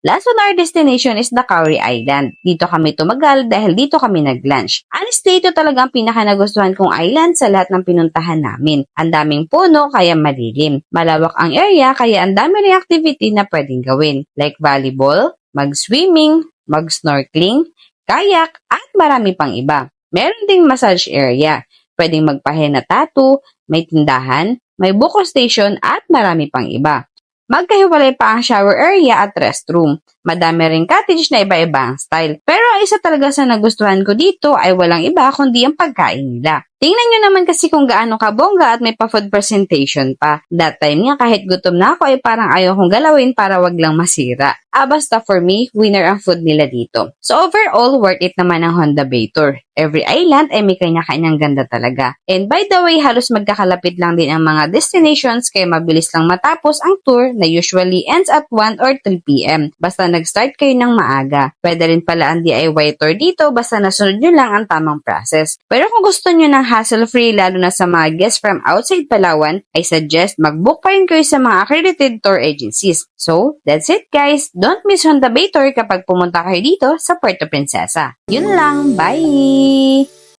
Last on our destination is the Kauri Island. Dito kami tumagal dahil dito kami nag-lunch. Honestly, ito talaga ang pinaka-nagustuhan kong island sa lahat ng pinuntahan namin. Ang daming puno kaya malilim. Malawak ang area kaya ang dami ring activity na pwedeng gawin. Like volleyball, mag-swimming, mag-snorkeling, kayak, at marami pang iba. Meron ding massage area. Pwedeng magpahenna tattoo, may tindahan, may buko station at marami pang iba. Magkahiwalay pa ang shower area at restroom. Madami ring cottage na iba-iba ang style. Pero ang isa talaga sa nagustuhan ko dito ay walang iba kundi ang pagkain nila. Tingnan nyo naman kasi kung gaano kabongga at may pa-food presentation pa. That time nga kahit gutom na ako ay parang ayaw kong galawin para wag lang masira. Basta for me, winner ang food nila dito. So overall, worth it naman ang Honda Bay Tour. Every island ay may kanya-kanyang ganda talaga. And by the way, halos magkakalapit lang din ang mga destinations kaya mabilis lang matapos ang tour na usually ends at 1 or 3 p.m. Basta nag-start kayo ng maaga. Pwede rin pala ang DIY tour dito basta nasunod nyo lang ang tamang process. Pero kung gusto nyo ng hassle-free lalo na sa mga guests from outside Palawan, I suggest mag-book pa rin kayo sa mga accredited tour agencies. So, that's it guys! Don't miss Honda Bay Tour kapag pumunta kayo dito sa Puerto Princesa. Yun lang! Bye!